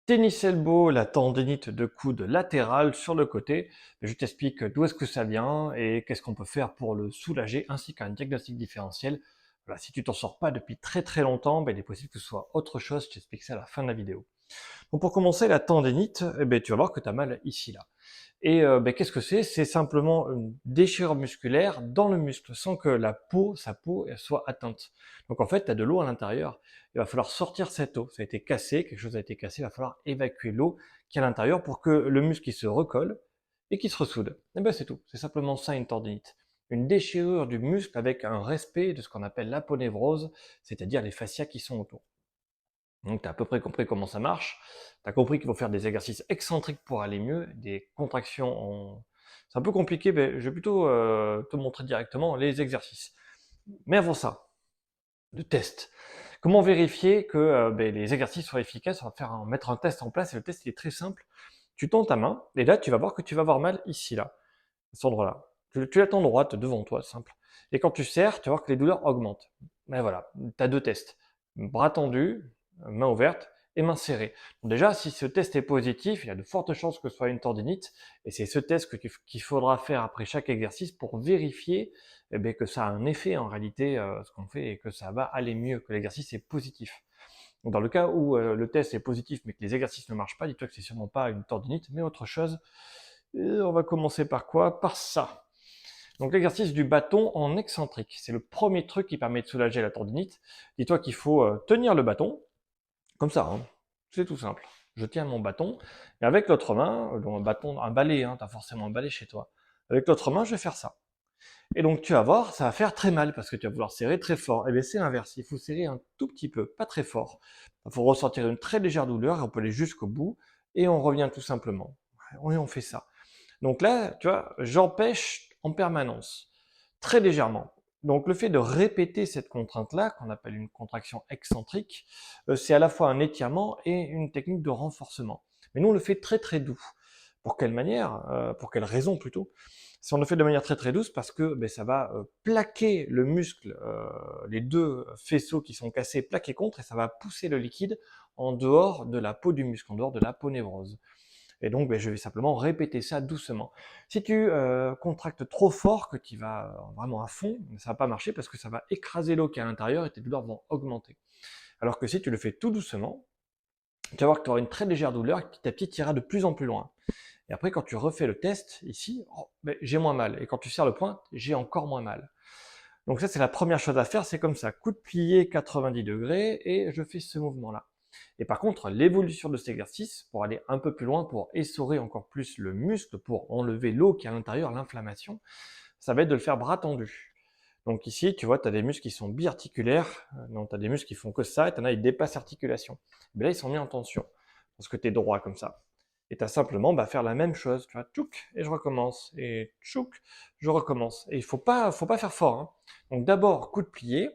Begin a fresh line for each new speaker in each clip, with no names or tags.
Tennis elbow, la tendinite de coude latérale sur le côté. Je t'explique d'où est-ce que ça vient et qu'est-ce qu'on peut faire pour le soulager, ainsi qu'un diagnostic différentiel. Voilà, si tu t'en sors pas depuis très très longtemps, il est possible que ce soit autre chose, je t'explique ça à la fin de la vidéo. Donc pour commencer, la tendinite, tu vas voir que tu as mal ici, là. Et qu'est-ce que c'est? C'est simplement une déchirure musculaire dans le muscle, sans que sa peau, elle soit atteinte. Donc en fait, tu as de l'eau à l'intérieur. Il va falloir sortir cette eau. Ça a été cassé, quelque chose a été cassé, il va falloir évacuer l'eau qui est à l'intérieur pour que le muscle il se recolle et qu'il se ressoude. Et c'est tout. C'est simplement ça une tendinite. Une déchirure du muscle avec un respect de ce qu'on appelle l'aponévrose, c'est-à-dire les fascias qui sont autour. Donc tu as à peu près compris comment ça marche. Tu as compris qu'il faut faire des exercices excentriques pour aller mieux, des contractions en... C'est un peu compliqué, mais je vais plutôt te montrer directement les exercices. Mais avant ça, le test. Comment vérifier que les exercices soient efficaces? On va mettre un test en place, et le test il est très simple. Tu tends ta main, et là tu vas voir que tu vas avoir mal ici, là, à cet endroit-là. Tu la tends droite devant toi, simple. Et quand tu serres, tu vas voir que les douleurs augmentent. Mais voilà, tu as deux tests. Bras tendu, main ouverte et main serrée. Donc déjà, si ce test est positif, il y a de fortes chances que ce soit une tendinite. Et c'est ce test qu'il faudra faire après chaque exercice pour vérifier que ça a un effet en réalité, ce qu'on fait, et que ça va aller mieux, que l'exercice est positif. Donc dans le cas où le test est positif mais que les exercices ne marchent pas, dis-toi que c'est sûrement pas une tendinite, mais autre chose. Et on va commencer par quoi? Par ça. Donc l'exercice du bâton en excentrique, c'est le premier truc qui permet de soulager la tendinite. Dis-toi qu'il faut tenir le bâton, comme ça, hein. C'est tout simple. Je tiens mon bâton, et avec l'autre main, un bâton, un balai, hein, tu as forcément un balai chez toi. Avec l'autre main, je vais faire ça. Et donc tu vas voir, ça va faire très mal, parce que tu vas vouloir serrer très fort. Et bien c'est l'inverse, il faut serrer un tout petit peu, pas très fort. Il faut ressentir une très légère douleur, et on peut aller jusqu'au bout, et on revient tout simplement. Et on fait ça. Donc là, tu vois, j'empêche en permanence, très légèrement. Donc le fait de répéter cette contrainte-là, qu'on appelle une contraction excentrique, c'est à la fois un étirement et une technique de renforcement. Mais nous, on le fait très très doux. Pour quelle manière? Pour quelle raison plutôt? Si on le fait de manière très très douce, parce que ça va plaquer le muscle, les deux faisceaux qui sont cassés, plaquer contre, et ça va pousser le liquide en dehors de la peau du muscle, en dehors de l'aponévrose. Et donc, je vais simplement répéter ça doucement. Si tu contractes trop fort, que tu vas vraiment à fond, ça va pas marcher parce que ça va écraser l'eau qui est à l'intérieur et tes douleurs vont augmenter. Alors que si tu le fais tout doucement, tu vas voir que tu auras une très légère douleur et petit à petit, tu iras de plus en plus loin. Et après, quand tu refais le test, ici, j'ai moins mal. Et quand tu serres le poing, j'ai encore moins mal. Donc ça, c'est la première chose à faire, c'est comme ça. Coup de plié 90 degrés et je fais ce mouvement-là. Et par contre, l'évolution de cet exercice, pour aller un peu plus loin, pour essorer encore plus le muscle, pour enlever l'eau qui est à l'intérieur, l'inflammation, ça va être de le faire bras tendu. Donc ici, tu vois, tu as des muscles qui sont biarticulaires, donc tu as des muscles qui font que ça, et tu en as, ils dépassent l'articulation. Mais là, ils sont mis en tension, parce que tu es droit comme ça. Et tu as simplement faire la même chose, tu vois, tchouk, et je recommence, et tchouk, je recommence. Et il faut pas faire fort, hein. Donc d'abord, coup de plié,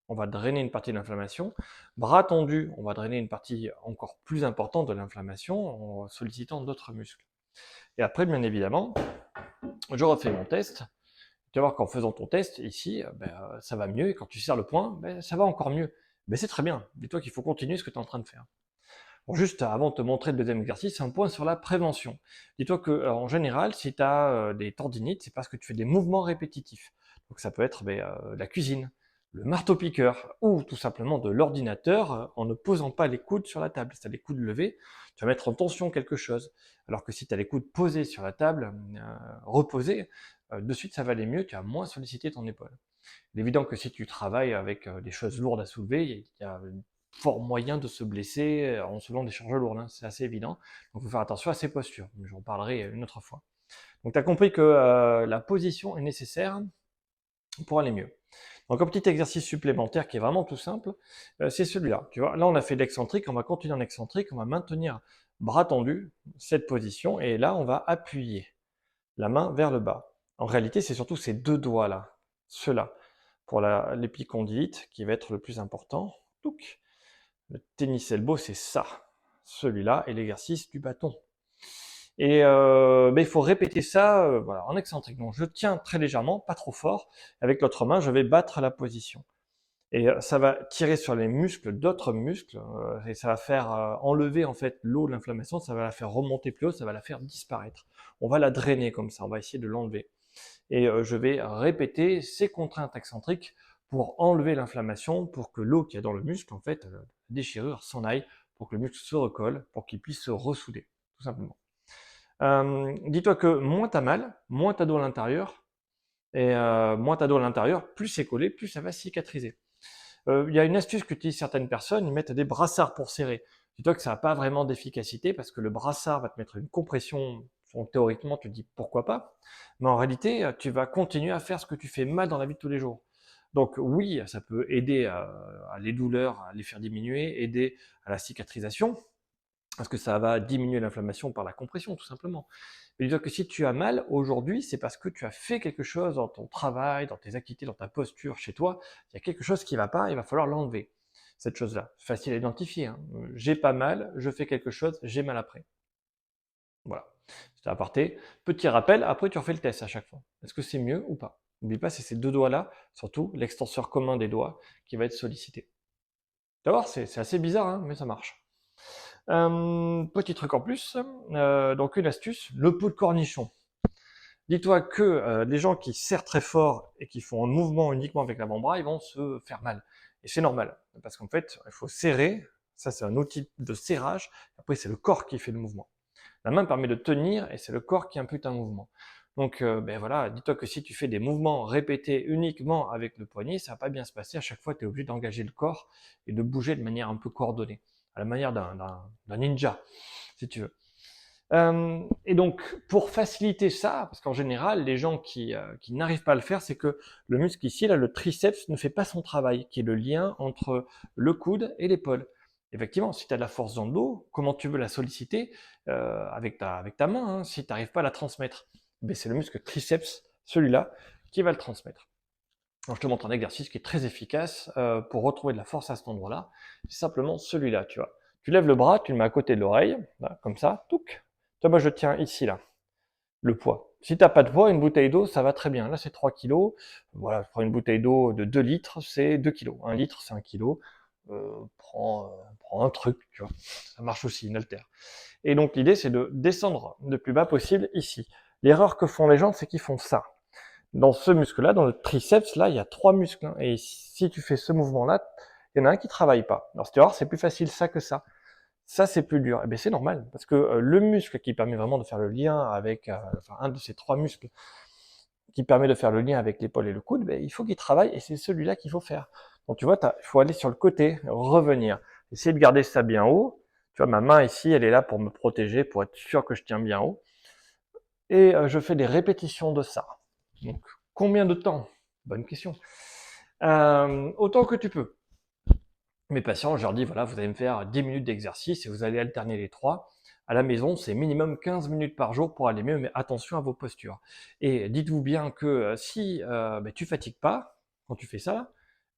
on va drainer une partie de l'inflammation. Bras tendu, on va drainer une partie encore plus importante de l'inflammation en sollicitant d'autres muscles. Et après, bien évidemment, je refais mon test. Tu vas voir qu'en faisant ton test, ici, ça va mieux. Et quand tu serres le poing, ça va encore mieux. C'est très bien. Dis-toi qu'il faut continuer ce que tu es en train de faire. Bon, juste avant de te montrer le deuxième exercice, un point sur la prévention. Dis-toi que, en général, si tu as des tendinites, c'est parce que tu fais des mouvements répétitifs. Donc ça peut être la cuisine, le marteau-piqueur, ou tout simplement de l'ordinateur en ne posant pas les coudes sur la table. Si tu as les coudes levés, tu vas mettre en tension quelque chose. Alors que si tu as les coudes posés sur la table, reposés, de suite ça va aller mieux, tu as moins sollicité ton épaule. Il est évident que si tu travailles avec des choses lourdes à soulever, il y a fort moyen de se blesser en soulevant des charges lourdes, hein, c'est assez évident. Donc il faut faire attention à ces postures, mais j'en parlerai une autre fois. Donc tu as compris que la position est nécessaire pour aller mieux. Donc un petit exercice supplémentaire qui est vraiment tout simple, c'est celui-là. Tu vois, là on a fait l'excentrique, on va continuer en excentrique, on va maintenir bras tendu, cette position, et là on va appuyer la main vers le bas. En réalité, c'est surtout ces deux doigts-là, ceux-là, pour l'épicondylite qui va être le plus important. Donc, le tennis elbow, c'est ça, celui-là, et l'exercice du bâton. Et il faut répéter ça voilà, en excentrique. Donc je tiens très légèrement, pas trop fort. Avec l'autre main, je vais battre la position. Et ça va tirer sur les muscles d'autres muscles, et ça va faire enlever en fait l'eau de l'inflammation, ça va la faire remonter plus haut, ça va la faire disparaître. On va la drainer comme ça, on va essayer de l'enlever. Et je vais répéter ces contraintes excentriques pour enlever l'inflammation, pour que l'eau qu'il y a dans le muscle, en fait, la déchirure s'en aille, pour que le muscle se recolle, pour qu'il puisse se ressouder, tout simplement. Dis-toi que moins t'as mal, moins t'as d'eau à l'intérieur, et moins t'as d'eau à l'intérieur, plus c'est collé, plus ça va cicatriser. Il y a une astuce qu'utilisent certaines personnes, ils mettent des brassards pour serrer. Dis-toi que ça n'a pas vraiment d'efficacité parce que le brassard va te mettre une compression. Donc, théoriquement, tu te dis pourquoi pas, mais en réalité, tu vas continuer à faire ce que tu fais mal dans la vie de tous les jours. Donc oui, ça peut aider à les douleurs, à les faire diminuer, aider à la cicatrisation, parce que ça va diminuer l'inflammation par la compression, tout simplement. Mais dis-toi que si tu as mal aujourd'hui, c'est parce que tu as fait quelque chose dans ton travail, dans tes activités, dans ta posture, chez toi. Il y a quelque chose qui ne va pas, il va falloir l'enlever. Cette chose-là, facile à identifier. Hein. J'ai pas mal, je fais quelque chose, j'ai mal après. Voilà. C'était aparté. Petit rappel, après tu refais le test à chaque fois. Est-ce que c'est mieux ou pas? N'oublie pas, c'est ces deux doigts-là, surtout l'extenseur commun des doigts, qui va être sollicité. Tu vas voir, c'est assez bizarre, hein, mais ça marche. Petit truc en plus, donc une astuce, le pot de cornichon. Dis-toi que les gens qui serrent très fort et qui font un mouvement uniquement avec l'avant-bras, ils vont se faire mal. Et c'est normal, parce qu'en fait, il faut serrer, ça c'est un outil de serrage, après c'est le corps qui fait le mouvement. La main permet de tenir et c'est le corps qui impute un mouvement. Donc ben voilà, dis-toi que si tu fais des mouvements répétés uniquement avec le poignet, ça va pas bien se passer. À chaque fois, tu es obligé d'engager le corps et de bouger de manière un peu coordonnée, à la manière d'un ninja, si tu veux. Et donc, pour faciliter ça, parce qu'en général, les gens qui n'arrivent pas à le faire, c'est que le muscle ici, là, le triceps, ne fait pas son travail, qui est le lien entre le coude et l'épaule. Effectivement, si tu as de la force dans le dos, comment tu veux la solliciter avec ta main, hein, si tu n'arrives pas à la transmettre? Ben, c'est le muscle triceps, celui-là, qui va le transmettre. Alors, je te montre un exercice qui est très efficace pour retrouver de la force à cet endroit-là. C'est simplement celui-là, tu vois. Tu lèves le bras, tu le mets à côté de l'oreille, comme ça, touc. Toi, moi, je tiens ici, là, le poids. Si tu n'as pas de poids, une bouteille d'eau, ça va très bien. Là, c'est 3 kilos. Voilà, je prends une bouteille d'eau de 2 litres, c'est 2 kilos. 1 litre, c'est 1 kilo. Prends un truc, tu vois. Ça marche aussi, une haltère. Et donc, l'idée, c'est de descendre le plus bas possible ici. L'erreur que font les gens, c'est qu'ils font ça. Dans ce muscle-là, dans le triceps, là, il y a 3 muscles. Hein. Et si tu fais ce mouvement-là, il y en a un qui travaille pas. Alors, tu vas voir, c'est plus facile ça que ça. Ça, c'est plus dur. Et bien, c'est normal, parce que le muscle qui permet vraiment de faire le lien avec, enfin, un de ces 3 muscles qui permet de faire le lien avec l'épaule et le coude, ben, il faut qu'il travaille, et c'est celui-là qu'il faut faire. Donc, tu vois, il faut aller sur le côté, revenir. Essayer de garder ça bien haut. Tu vois, ma main ici, elle est là pour me protéger, pour être sûr que je tiens bien haut. Et je fais des répétitions de ça. Donc, combien de temps? Bonne question. Autant que tu peux. Mes patients, je leur dis, voilà, vous allez me faire 10 minutes d'exercice et vous allez alterner les 3. À la maison, c'est minimum 15 minutes par jour pour aller mieux, mais attention à vos postures. Et dites-vous bien que si tu fatigues pas quand tu fais ça,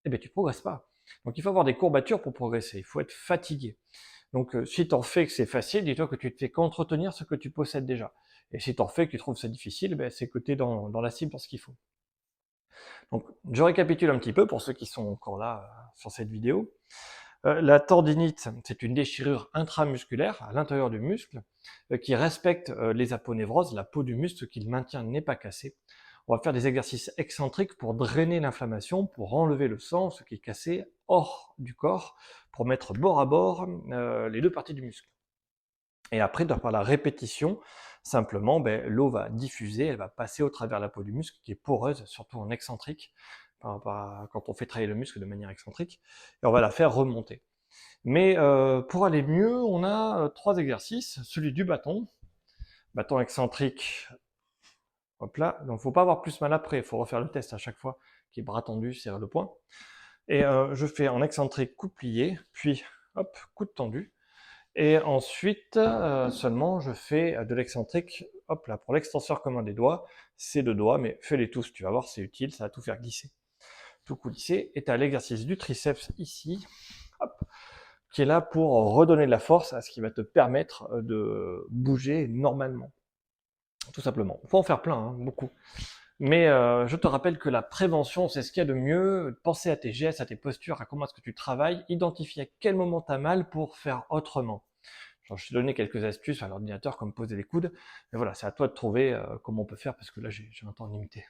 eh ben, tu progresses pas. Donc il faut avoir des courbatures pour progresser, il faut être fatigué. Donc si tu en fais que c'est facile, dis-toi que tu te fais qu'entretenir ce que tu possèdes déjà. Et si tu en fais que tu trouves ça difficile, ben, c'est que tu es dans la cible pour ce qu'il faut. Donc je récapitule un petit peu pour ceux qui sont encore là sur cette vidéo. La tendinite, c'est une déchirure intramusculaire à l'intérieur du muscle qui respecte les aponevroses, la peau du muscle qui le maintient n'est pas cassé. On va faire des exercices excentriques pour drainer l'inflammation, pour enlever le sang, ce qui est cassé, hors du corps, pour mettre bord à bord les deux parties du muscle. Et après, par la répétition, simplement, l'eau va diffuser, elle va passer au travers de la peau du muscle qui est poreuse, surtout en excentrique, quand on fait travailler le muscle de manière excentrique, et on va la faire remonter. Mais pour aller mieux, on a 3 exercices. Celui du bâton excentrique, hop là, donc faut pas avoir plus mal après, il faut refaire le test à chaque fois, qui est bras tendu, serre le poing. Et je fais en excentrique coude plié, puis hop, coude tendu. Et ensuite, seulement, je fais de l'excentrique, hop là, pour l'extenseur commun des doigts, c'est 2 doigts, mais fais-les tous, tu vas voir, c'est utile, ça va tout faire glisser. Tout coulisser. Et tu as l'exercice du triceps ici, hop, qui est là pour redonner de la force à ce qui va te permettre de bouger normalement. Tout simplement. Il faut en faire plein, hein, beaucoup. Mais je te rappelle que la prévention, c'est ce qu'il y a de mieux. Penser à tes gestes, à tes postures, à comment est-ce que tu travailles, identifier à quel moment tu as mal pour faire autrement. Genre, je t'ai donné quelques astuces à l'ordinateur, comme poser les coudes, mais voilà, c'est à toi de trouver comment on peut faire, parce que là, j'ai un temps limité.